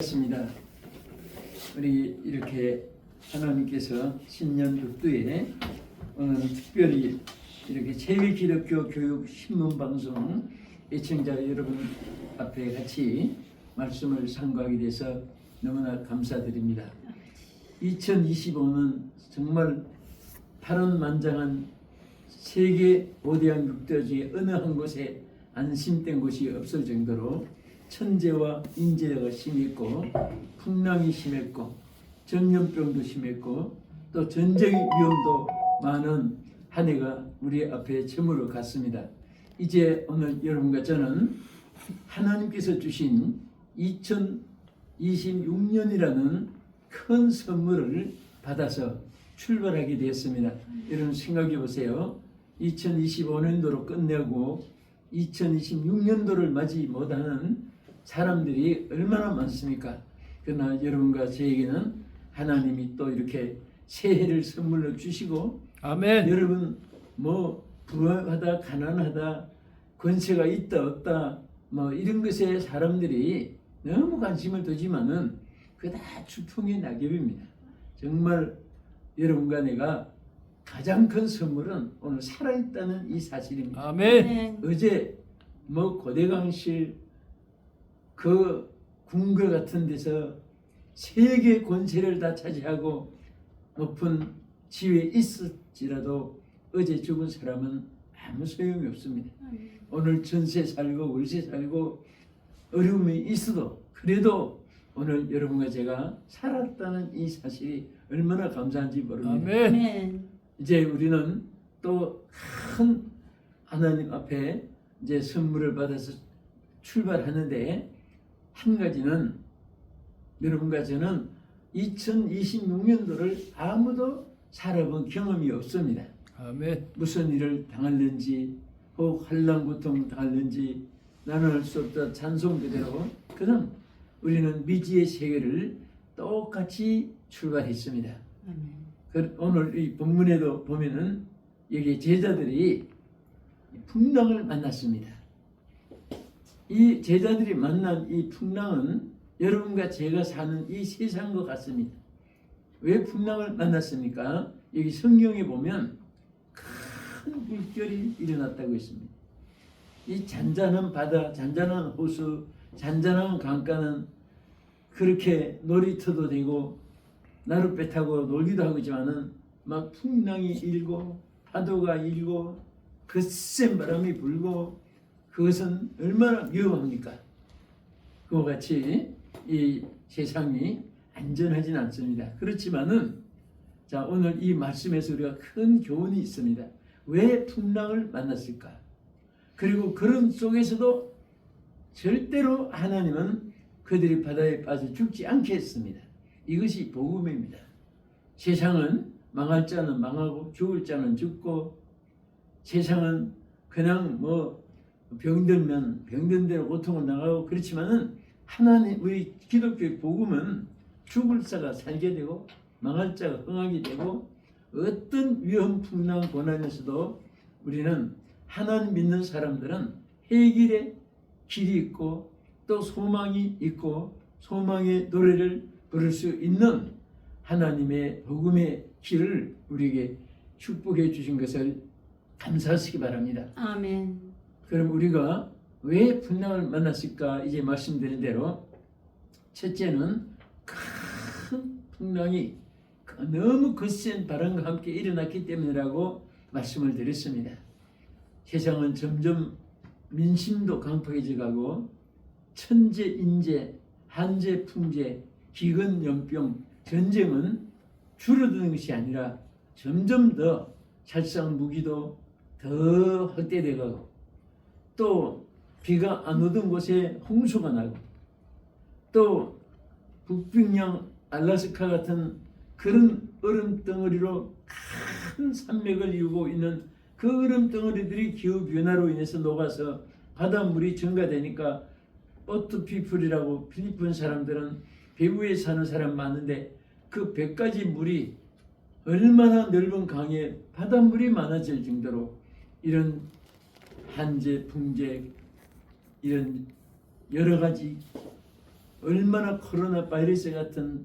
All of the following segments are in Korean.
습니다. 우리 이렇게 하나님께서 신년 득두에 오늘 특별히 이렇게 제위기독교 교육 신문 방송 애청자 여러분 앞에 같이 말씀을 상고하게 돼서 너무나 감사드립니다. 2025는 정말 파란만장한 세계 거대한 국도 중에 어느 한 곳에 안심된 곳이 없을 정도로 천재와 인재가 심했고 풍랑이 심했고 전염병도 심했고 또 전쟁 위험도 많은 한 해가 우리 앞에 저물어 갔습니다. 이제 오늘 여러분과 저는 하나님께서 주신 2026년이라는 큰 선물을 받아서 출발하게 되었습니다. 여러분 생각해 보세요. 2025년도로 끝내고 2026년도를 맞이 못하는 사람들이 얼마나 많습니까? 그러나 여러분과 저에게는 하나님이 또 이렇게 새해를 선물로 주시고, 아멘. 여러분 뭐 부하다 가난하다 권세가 있다 없다 뭐 이런 것에 사람들이 너무 관심을 두지만은 그게 다 추풍의 낙엽입니다. 정말 여러분과 내가 가장 큰 선물은 오늘 살아있다는 이 사실입니다. 아멘. 어제 뭐 고대강실 그 궁궐 같은 데서 세계 권세를 다 차지하고 높은 지위에 있을지라도 어제 죽은 사람은 아무 소용이 없습니다. 오늘 전세 살고 월세 살고 어려움이 있어도 그래도 오늘 여러분과 제가 살았다는 이 사실이 얼마나 감사한지 모릅니다. 아멘. 이제 우리는 또 큰 하나님 앞에 이제 선물을 받아서 출발하는데, 한 가지는 여러분과 저는 2026년도를 아무도 살아본 경험이 없습니다. 아멘. 무슨 일을 당할는지 혹 환난 고통 당할는지 나는 알 수 없다 찬송 그대로 그럼 우리는 미지의 세계를 똑같이 출발했습니다. 오늘 이 본문에도 보면은 여기 제자들이 풍랑을 만났습니다. 이 제자들이 만난 이 풍랑은 여러분과 제가 사는 이 세상과 같습니다. 왜 풍랑을 만났습니까? 여기 성경에 보면 큰 물결이 일어났다고 했습니다. 이 잔잔한 바다, 잔잔한 호수, 잔잔한 강가는 그렇게 놀이터도 되고 나룻배 타고 놀기도 하고 있지만은 막 풍랑이 일고 파도가 일고 거센 바람이 불고 그것은 얼마나 위험합니까? 그와 같이 이 세상이 안전하진 않습니다. 그렇지만은 자, 오늘 이 말씀에서 우리가 큰 교훈이 있습니다. 왜 풍랑을 만났을까? 그리고 그런 속에서도 절대로 하나님은 그들이 바다에 빠져 죽지 않게 했습니다. 이것이 복음입니다. 세상은 망할 자는 망하고 죽을 자는 죽고, 세상은 그냥 뭐 병들면 병든 대로 고통을 당하고 그렇지만은 하나님 우리 기독교의 복음은 죽을 자가 살게 되고 망할 자가 흥하게 되고, 어떤 위험 풍랑 고난에서도 우리는 하나님 믿는 사람들은 해결의 길이 있고 또 소망이 있고 소망의 노래를 부를 수 있는 하나님의 복음의 길을 우리에게 축복해 주신 것을 감사하시기 바랍니다. 아멘. 그럼 우리가 왜 풍랑을 만났을까? 이제 말씀드린 대로 첫째는 큰 풍랑이 너무 거센 바람과 함께 일어났기 때문이라고 말씀을 드렸습니다. 세상은 점점 민심도 강팍해져 가고 천재, 인재, 한재, 풍재, 기근, 연병, 전쟁은 줄어드는 것이 아니라 점점 더 살상 무기도 더 확대되어 가고 또 비가 안 오던 곳에 홍수가 나고 또 북빙양 알라스카 같은 그런 얼음 덩어리로 큰 산맥을 이루고 있는 그 얼음 덩어리들이 기후 변화로 인해서 녹아서 바닷물이 증가되니까 오토피플이라고 필리핀 사람들은 배 위에 사는 사람 많은데 그 배까지 물이 얼마나 넓은 강에 바닷물이 많아질 정도로 이런 한재, 풍재 이런 여러 가지 얼마나 코로나 바이러스 같은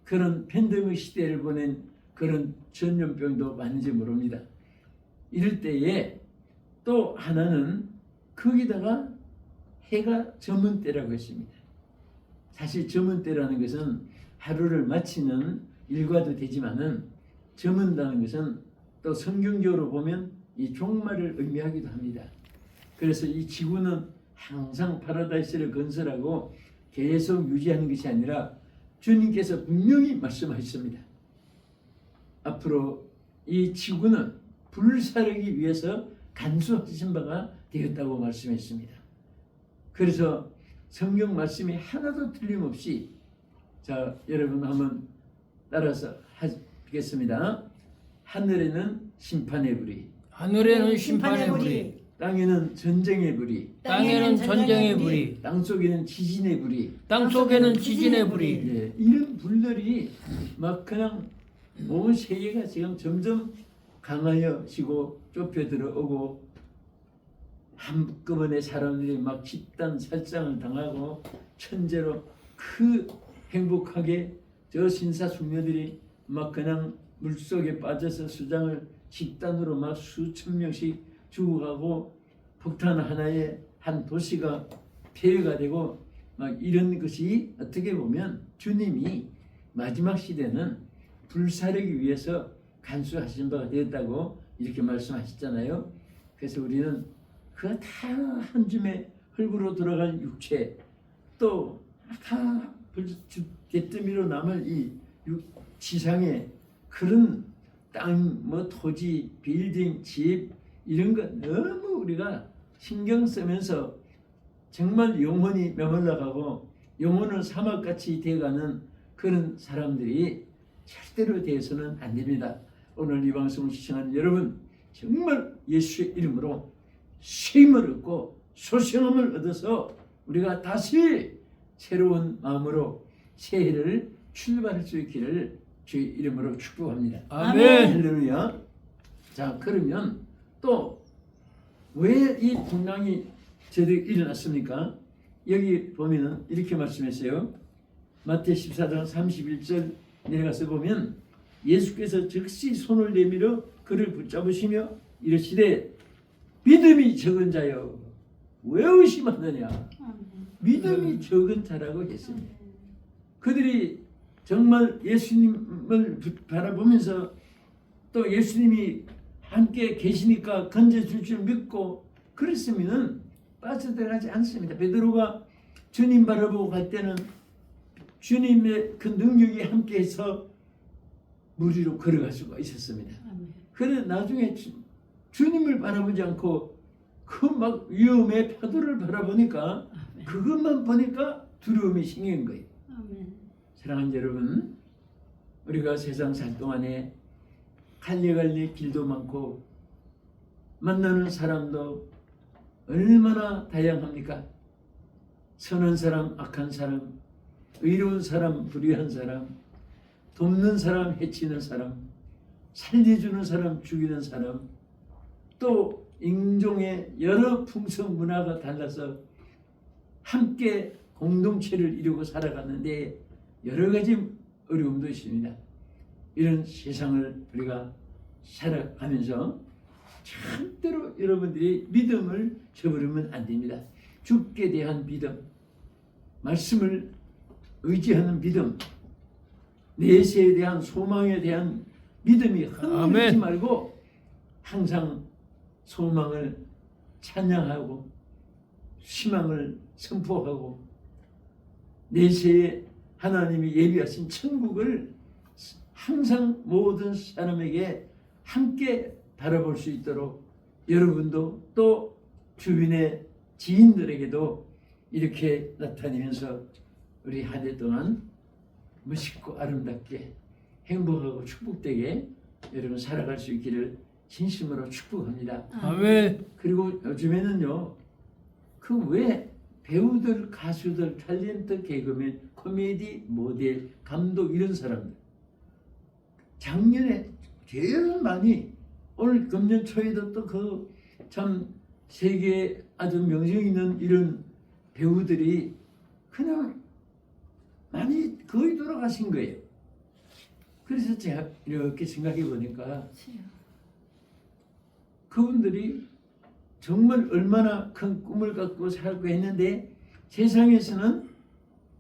그런 팬데믹 시대를 보낸 그런 전염병도 많은지 모릅니다. 이럴 때에 또 하나는 거기다가 해가 저문 때라고 했습니다. 사실 저문 때라는 것은 하루를 마치는 일과도 되지만은 저문다는 것은 또 성경적으로 보면 이 종말을 의미하기도 합니다. 그래서 이 지구는 항상 파라다이스를 건설하고 계속 유지하는 것이 아니라 주님께서 분명히 말씀하셨습니다. 앞으로 이 지구는 불사르기 위해서 간수하신 바가 되었다고 말씀했습니다. 그래서 성경 말씀이 하나도 틀림없이, 자, 여러분 한번 따라서 하겠습니다. 하늘에는 심판의 불이, 하늘에는 심판의 불이, 땅에는 전쟁의 불이, 땅에는 전쟁의 불이, 땅속에는 지진의 불이, 땅속에는 지진의 불이. 예, 이런 불들이 막 그냥 온 세계가 지금 점점 강하여지고 좁혀 들어오고 한꺼번에 사람들이 막 집단 살상을 당하고 천재로 그 행복하게 저 신사숙녀들이 막 그냥 물속에 빠져서 수장을 집단으로 막 수천 명씩 죽어가고 폭탄 하나에 한 도시가 폐허가 되고 막 이런 것이 어떻게 보면 주님이 마지막 시대는 불사르기 위해서 간수하신 바가 되었다고 이렇게 말씀하셨잖아요. 그래서 우리는 그 다 한 줌의 흙으로 들어간 육체, 또 다 개뜨미로 남을 이 지상에 그런 땅, 뭐 토지, 빌딩, 집 이런 거 너무 우리가 신경 쓰면서 정말 영혼이 메말라가고 영혼은 사막같이 되어가는 그런 사람들이 절대로 되어서는 안 됩니다. 오늘 이 방송을 시청하는 여러분, 정말 예수의 이름으로 쉼을 얻고 소생함을 얻어서 우리가 다시 새로운 마음으로 새해를 출발할 수 있기를 주의 이름으로 축복합니다. 아멘. 할렐루야. 자, 그러면 또 왜 이 풍랑이 저들이 일어났습니까? 여기 보면은 이렇게 말씀했어요. 마태 14장 31절 내려가서 보면 예수께서 즉시 손을 내밀어 그를 붙잡으시며 이르시되 믿음이 적은 자여 왜 의심하느냐. 믿음이 적은 자라고 했습니다. 그들이 정말 예수님을 바라보면서 또 예수님이 함께 계시니까 건져줄 줄 믿고 그랬으면 빠져들어가지 않습니다. 베드로가 주님 바라보고 갈 때는 주님의 그 능력이 함께해서 물 위로 걸어갈 수가 있었습니다. 그런데 나중에 주님을 바라보지 않고 그 막 위험의 파도를 바라보니까 그것만 보니까 두려움이 생긴 거예요. 사랑하는 여러분, 우리가 세상 살 동안에 갈래갈래 길도 많고 만나는 사람도 얼마나 다양합니까? 선한 사람, 악한 사람, 의로운 사람, 불의한 사람, 돕는 사람, 해치는 사람, 살려주는 사람, 죽이는 사람, 또 인종의 여러 풍속 문화가 달라서 함께 공동체를 이루고 살아가는데 여러 가지 어려움도 있습니다. 이런 세상을 우리가 살아가면서 절대로 여러분들이 믿음을 저버리면 안 됩니다. 주께 대한 믿음, 말씀을 의지하는 믿음, 내세에 대한 소망에 대한 믿음이 흔들리지 말고 항상 소망을 찬양하고 희망을 선포하고 내세에 하나님이 예비하신 천국을 항상 모든 사람에게 함께 바라볼 수 있도록 여러분도 또 주변의 지인들에게도 이렇게 나타내면서 우리 한 해 동안 멋있고 아름답게 행복하고 축복되게 여러분 살아갈 수 있기를 진심으로 축복합니다. 아멘. 그리고 요즘에는요, 그 왜 배우들, 가수들, 탤런트, 개그맨, 코미디, 모델, 감독 이런 사람들 작년에 제일 많이 오늘 금년 초에도 또 그 참 세계에 아주 명성 있는 이런 배우들이 그냥 많이 거의 돌아가신 거예요. 그래서 제가 이렇게 생각해 보니까 그분들이 정말 얼마나 큰 꿈을 갖고 살고 했는데 세상에서는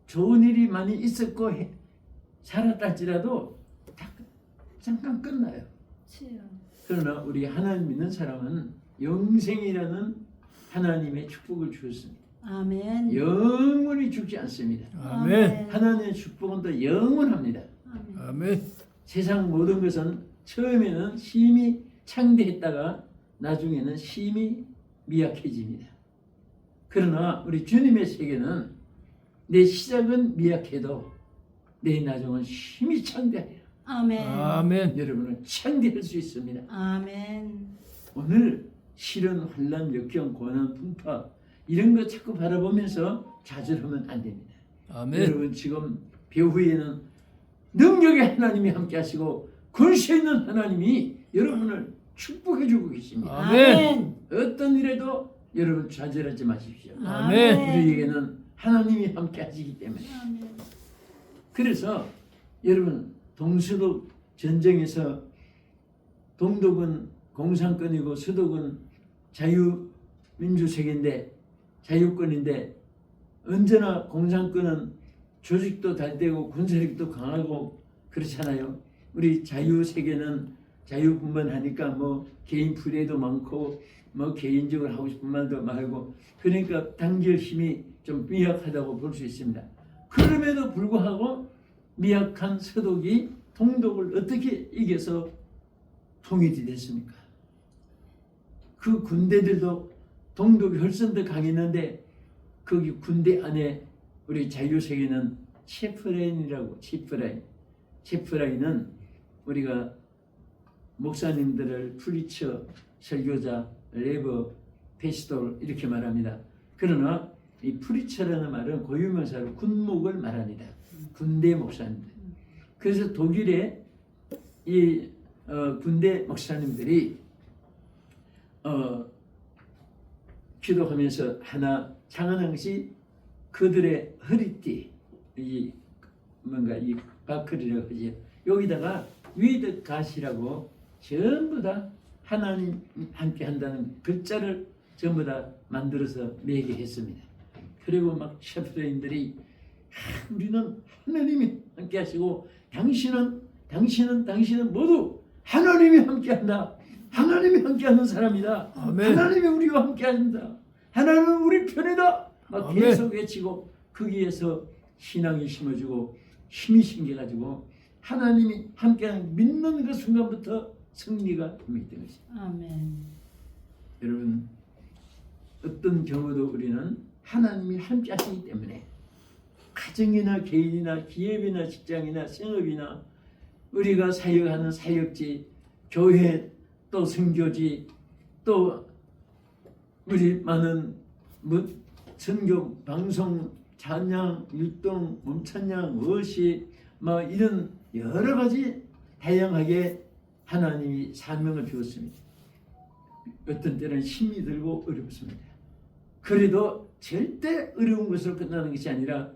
좋은 일이 많이 있었고 살았다 할지라도 다 잠깐 끝나요. 그러나 우리 하나님 믿는 사람은 영생이라는 하나님의 축복을 주었습니다. 아멘. 영원히 죽지 않습니다. 아멘. 하나님의 축복은 또 영원합니다. 아멘. 세상 모든 것은 처음에는 심히 창대했다가 나중에는 심히 미약해집니다. 그러나 우리 주님의 세계는 내 시작은 미약해도 내 나중은 심히 창대해요. 아멘. 아멘. 여러분은 창대할 수 있습니다. 아멘. 오늘 시련, 환난, 역경, 고난, 풍파 이런 거 자꾸 바라보면서 좌절하면 안 됩니다. 아멘. 여러분 지금 배후에는 능력의 하나님이 함께 하시고 권세 있는 하나님이 여러분을 축복해 주고 계십니다. 아멘. 어떤 일에도 여러분 좌절하지 마십시오. 아멘. 우리에게는 하나님이 함께 하시기 때문에. 아멘. 그래서 여러분 동서독 전쟁에서 동독은 공산권이고 서독은 자유민주세계인데 자유권인데 언제나 공산권은 조직도 잘 되고 군사력도 강하고 그렇잖아요. 우리 자유세계는 자유분만하니까 뭐 개인 프레도 많고 뭐 개인적으로 하고 싶은 말도 말고 그러니까 단결 힘이 좀 미약하다고 볼 수 있습니다. 그럼에도 불구하고 미약한 서독이 동독을 어떻게 이겨서 통일이 됐습니까? 그 군대들도 동독이 훨씬 더 강했는데 거기 군대 안에 우리 자유세계는 체프라인이라고 체프라인은 우리가 목사님들을 프리처, 설교자, 레버, 페스톨 이렇게 말합니다. 그러나 이 프리처라는 말은 고유명사로 군목을 말합니다. 군대 목사님들. 그래서 독일의 이 군대 목사님들이 기도하면서 하나 창안한 것이 그들의 허리띠 이 뭔가 이 바클이라고 하죠. 여기다가 위드 갓이라고 전부 다 하나님 함께 한다는 글자를 전부 다 만들어서 매게 했습니다. 그리고 막 셰프들인들이 우리는 하나님이 함께 하시고 당신은 모두 하나님이 함께 한다. 하나님이 함께 하는 사람이다. 아멘. 하나님이 우리와 함께 한다. 하나님은 우리 편이다. 막 아멘. 계속 외치고 거기에서 신앙이 심어지고 힘이 생겨가지고 하나님이 함께하는 믿는 그 순간부터 승리가 임했던 것입니다. 아멘. 여러분 어떤 경우도 우리는 하나님이 함께 하시기 때문에 가정이나 개인이나 기업이나 직장이나 생업이나 우리가 사역하는 사역지, 교회 또 선교지 또 우리 많은 선교 방송 찬양, 율동, 몸찬양, 워십 뭐 이런 여러 가지 다양하게 하나님이 사명을 주었습니다. 어떤 때는 힘이 들고 어렵습니다. 그래도 절대 어려운 것으로 끝나는 것이 아니라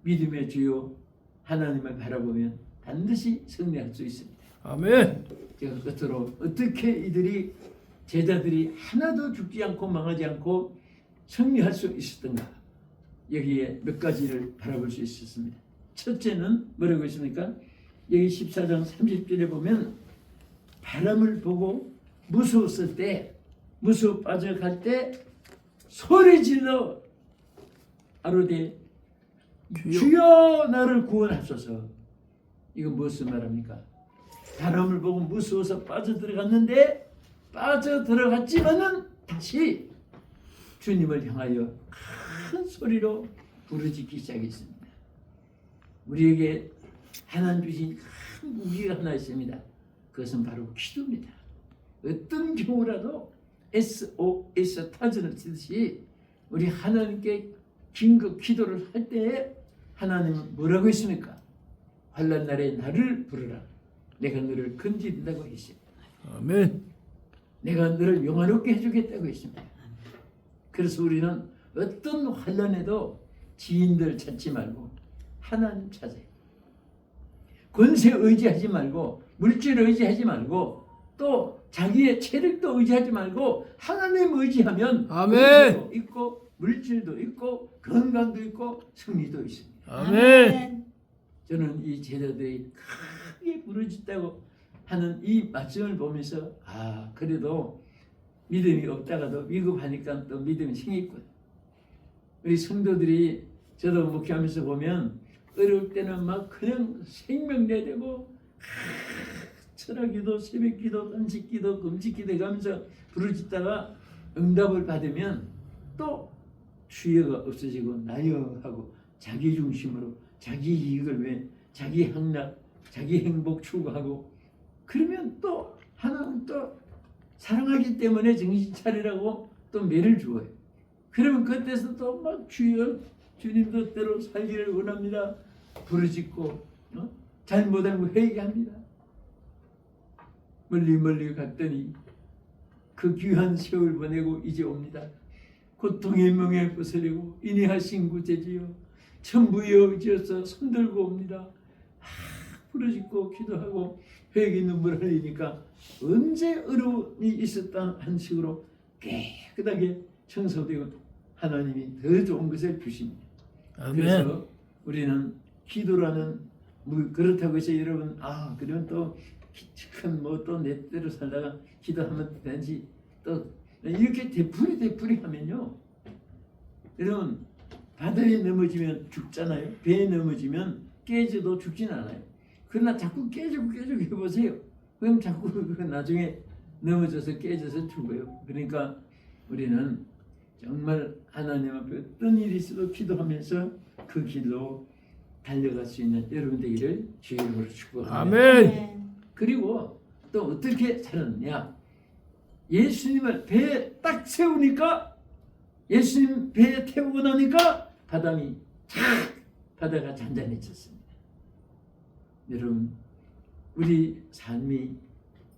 믿음의 주요 하나님을 바라보면 반드시 승리할 수 있습니다. 아멘. 제가 끝으로 어떻게 이들이 제자들이 하나도 죽지 않고 망하지 않고 승리할 수 있었던가 여기에 몇 가지를 바라볼 수 있었습니다. 첫째는 뭐라고 했습니까? 여기 14장 30절에 보면 바람을 보고 무서웠을 때 무서워 빠져갈 때 소리질러 아뢰되 주여 나를 구원하소서. 이거 무엇을 말합니까? 바람을 보고 무서워서 빠져들어갔는데 빠져들어갔지만은 다시 주님을 향하여 큰 소리로 부르짖기 시작했습니다. 우리에게 하나님 주신 큰 무기가 하나 있습니다. 그것은 바로 기도입니다. 어떤 경우라도 SOS 타전을 치듯이 우리 하나님께 긴급 기도를 할 때에 하나님은 뭐라고 했습니까? 환난 날에 나를 부르라. 내가 너를 건진다고 했습니다. 아멘. 내가 너를 영화롭게 해주겠다고 했습니다. 그래서 우리는 어떤 환난에도 지인들 찾지 말고 하나님 찾아요. 권세 의지하지 말고 물질 의지하지 말고 또 자기의 체력도 의지하지 말고 하나님 의지하면 아멘. 권세도 있고 물질도 있고 건강도 있고 승리도 있습니다. 아멘. 저는 이 제자들이 크게 부르짖다고 하는 이 말씀을 보면서 그래도 믿음이 없다가도 위급하니까 또 믿음이 생겼군. 우리 성도들이 저도 목회하면서 보면 어려울 때는 막 그냥 생명 내대고 철학기도 새벽기도 단식기도 금식기도 해가면서 부르짖다가 응답을 받으면 또 주여가 없어지고 나여 하고 자기 중심으로 자기 이익을 위해 자기 향락 자기 행복 추구하고 그러면 또 하나님 또 사랑하기 때문에 정신 차리라고 또 매를 주어요. 그러면 그때서 또 막 주여 주님 뜻대로 살기를 원합니다. 부르짖고 잘못한 거 회개합니다. 멀리 갔더니 그 귀한 세월 보내고 이제 옵니다. 고통의 멍에 부스리고 인내하신 구제지요 천부의 의지여서 손들고 옵니다. 부르짖고 기도하고 회개 눈물 흘리니까 언제 어려움이 있었다 한 식으로 깨끗하게 청소되고 하나님이 더 좋은 것을 주십니다. 아멘. 그래서 우리는 기도라는 그렇다고 해서 여러분 그러면 또 큰 뭐 또 내 대로 살다가 기도하면 되는지 또 이렇게 되풀이 하면요 여러분 바다에 넘어지면 죽잖아요. 배에 넘어지면 깨져도 죽진 않아요. 그러나 자꾸 깨지고 해보세요. 그럼 자꾸 나중에 넘어져서 깨져서 죽어요. 그러니까 우리는 정말 하나님 앞에 어떤 일이 있어도 기도하면서 그 길로 달려갈 수 있는 여러분 되기를 주의 이름으로 축복합니다. 아멘. 그리고 또 어떻게 살았느냐? 예수님을 배에 딱 세우니까 예수님 배에 태우고 나니까 바다가 잔잔해졌습니다. 여러분 우리 삶이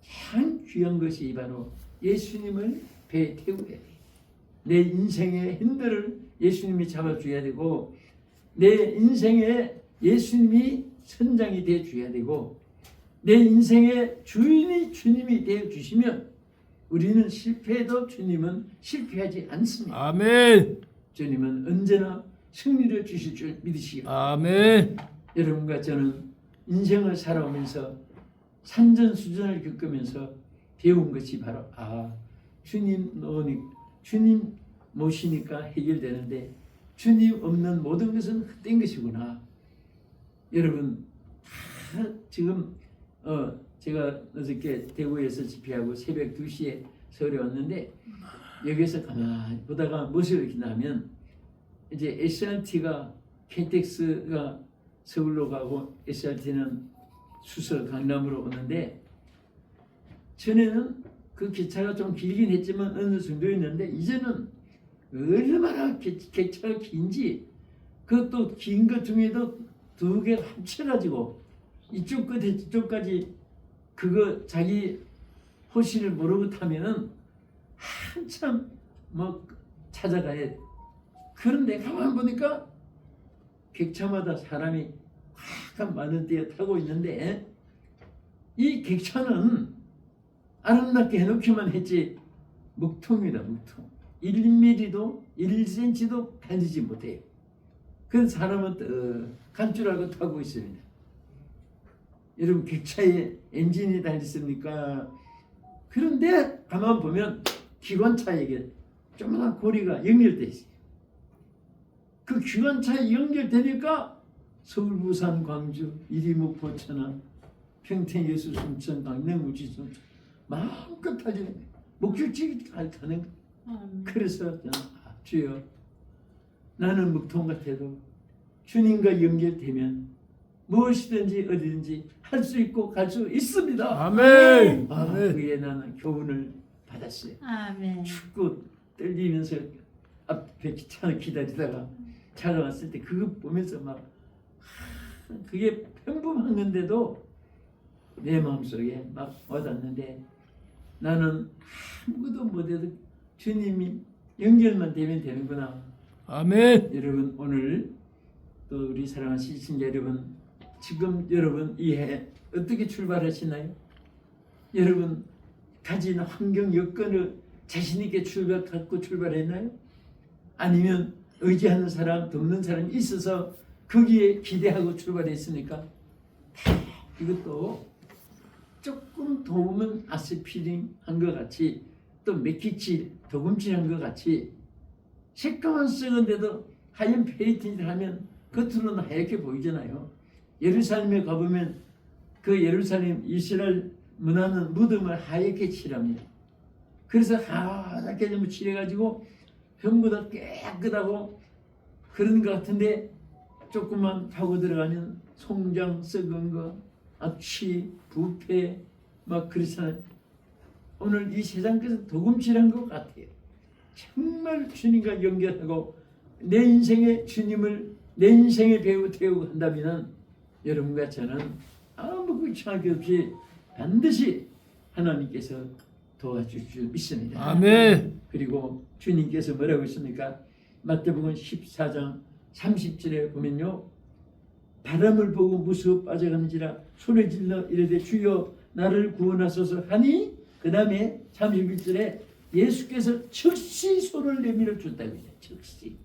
참 귀한 것이 바로 예수님을 배에 태워야 돼요. 내 인생의 핸들을 예수님이 잡아줘야 되고 내 인생에 예수님이 선장이 되어줘야 되고 내 인생의 주인이 주님이 되어주시면 우리는 실패해도 주님은 실패하지 않습니다. 아멘. 주님은 언제나 승리를 주실 줄 믿으시기 바랍니다. 아멘. 여러분과 저는 인생을 살아오면서 산전수전을 겪으면서 배운 것이 바로 주님 모시니까 해결되는데 주님 없는 모든 것은 헛된 것이구나. 여러분 지금 제가 어저께 대구에서 집회하고 새벽 2시에 서울에 왔는데 여기서 가만히 보다가 무엇을 느끼냐면 이제 SRT가 KTX가 서울로 가고 SRT는 수서 강남으로 오는데 전에는 그 기차가 좀 길긴 했지만 어느 정도였는데 이제는 얼마나 기차가 긴지 그것도 긴 것 중에도 두 개 합쳐가지고 이쪽 끝에 이쪽까지 그거 자기 호신을 모르고 타면은 한참 뭐 찾아가야 돼. 그런데 가만 보니까 객차마다 사람이 확 많은 데에 타고 있는데 이 객차는 아름답게 해놓기만 했지 묵통이다 묵통. 1mm도 1cm도 달리지 못해요. 그 사람은 떡한 줄 알고 타고 있습니다. 여러분 객차에 엔진이 달렸습니까? 그런데 가만 보면 기관차에게 조그마한 고리가 연결되어 있어요. 그 기관차에 연결되니까 서울, 부산, 광주, 이리목, 포천항, 평택, 여수, 순천, 강릉, 우지, 순천 마음껏 달리는 거예요. 목적지까지 가는 거예요. 그래서 저는 주여 나는 묵통 같아도 주님과 연결되면 무엇이든지 어디든지 할 수 있고 갈 수 있습니다. 아멘. 그에 나는 교훈을 받았어요. 아멘. 축구 떨리면서 앞에 차를 기다리다가 차가 왔을 때 그거 보면서 막 그게 평범한 건데도 내 마음속에 막 와닿는데 나는 아무것도 못해도 주님이 연결만 되면 되는구나. 아멘. 여러분 오늘 또 우리 사랑하는 시청자 여러분, 지금 여러분 이 해 어떻게 출발하시나요? 여러분 가진 환경 여건을 자신 있게 갖고 출발했나요? 아니면 의지하는 사람, 돕는 사람이 있어서 거기에 기대하고 출발했습니까? 이것도 조금 도움은 아스피린한 것 같이, 또 맥기칠, 도금질한 것 같이 색감은 썩은데도 하얀 페인팅을 하면 겉으로는 하얗게 보이잖아요. 예루살렘에 가보면 그 예루살렘 이스라엘 문화는 무덤을 하얗게 칠합니다. 그래서 하얗게 좀 칠해가지고 전부 다 깨끗하고 그런 것 같은데 조금만 파고 들어가면 송장 썩은 거, 악취, 부패 막 그렇잖아요. 오늘 이 세상께서 도금질한 것 같아요. 정말 주님과 연결하고 내 인생의 주님을 내 인생의 배우 태우고 한다면 여러분과 저는 아무 걱정할 게 없이 반드시 하나님께서 도와줄 줄 믿습니다. 아멘. 그리고 주님께서 뭐라고 했습니까? 마태복음 14장 30절에 보면요, 바람을 보고 무서워 빠져가는지라 소리 질러 이르되 주여 나를 구원하소서 하니, 그 다음에 31절에 예수께서 즉시 손을 내밀어 줬다고 해요. 즉시.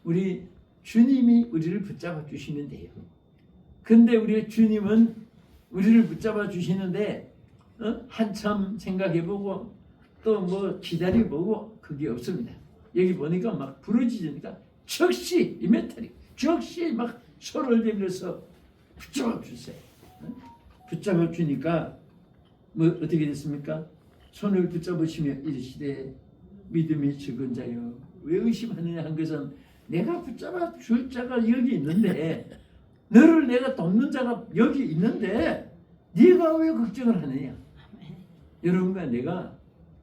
우리 주님이 우리를 붙잡아 주시면 돼요. 근데 우리 주님은 우리를 붙잡아 주시는데 한참 생각해보고 또 뭐 기다려보고 그게 없습니다. 여기 보니까 막 부러지니까 즉시 이메탈이 즉시 막 손을 내밀어서 붙잡아 주세요. 붙잡아 주니까 뭐 어떻게 됐습니까? 손을 붙잡으시며 이르시되 믿음이 적은 자여 왜 의심하느냐 한 것은 내가 붙잡아 줄 자가 여기 있는데, 너를 내가 돕는 자가 여기 있는데 네가 왜 걱정을 하느냐. 여러분과 내가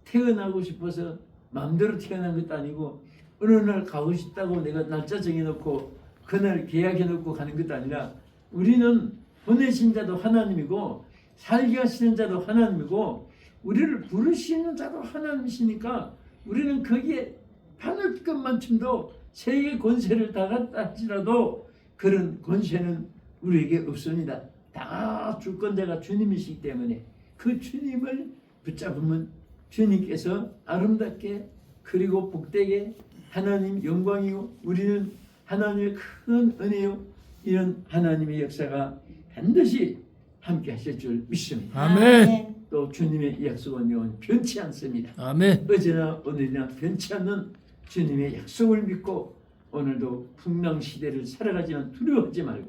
태어나고 싶어서 마음대로 태어난 것도 아니고 어느 날 가고 싶다고 내가 날짜 정해놓고 그날 계약해놓고 가는 것도 아니라, 우리는 보내신 자도 하나님이고 살게 하시는 자도 하나님이고 우리를 부르시는 자도 하나님이시니까 우리는 거기에 하늘끝만큼도 세계 권세를 다 갖다 할지라도 그런 권세는 우리에게 없습니다. 다 주권자가 주님이시기 때문에 그 주님을 붙잡으면 주님께서 아름답게 그리고 복되게 하나님 영광이요 우리는 하나님의 큰 은혜요 이런 하나님의 역사가 반드시 함께 하실 줄 믿습니다. 아멘. 또 주님의 약속은 영원 변치 않습니다. 아멘. 어제나 오늘이나 변치 않는 주님의 약속을 믿고 오늘도 풍랑시대를 살아가지만 두려워하지 말고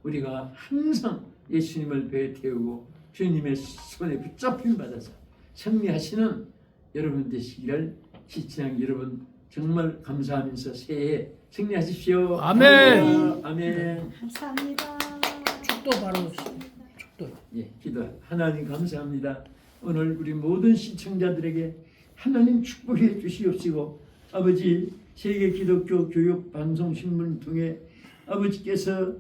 우리가 항상 예수님을 배에 태우고 주님의 손에 붙잡힘 받아서 승리하시는 여러분 되시기를 시청자 여러분 정말 감사하면서 새해 승리하십시오. 아멘. 아멘. 감사합니다. 축도 바로 축도. 예, 기도. 하나님 감사합니다. 오늘 우리 모든 시청자들에게 하나님 축복해 주시옵시고 아버지 세계 기독교 교육 방송 신문을 통해 아버지께서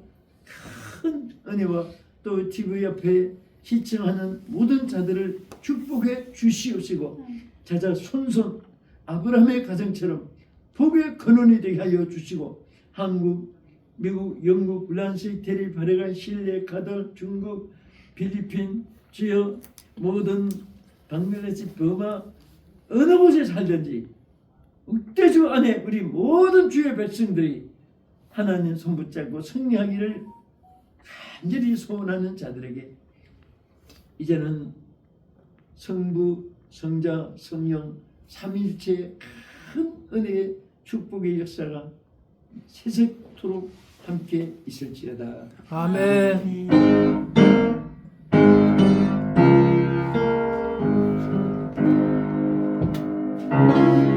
큰 은혜와 또 TV 옆에 시청하는 모든 자들을 축복해 주시옵시고 자자 손손 아브라함의 가정처럼 복의 근원이 되게 하여 주시고 한국, 미국, 영국, 프랑스, 이태리, 바레가, 실내, 카tar, 중국, 필리핀, 주여 모든 방글라데시, 버마 어느 곳에 살든지 uk대주 안에 우리 모든 주의 백성들이 하나님 손 붙잡고 승리하기를 간절히 소원하는 자들에게 이제는 성부, 성자, 성령 삼위일체의 큰 은혜의 축복의 역사가 세세토록 함께 있을지어다. 아멘. 아멘.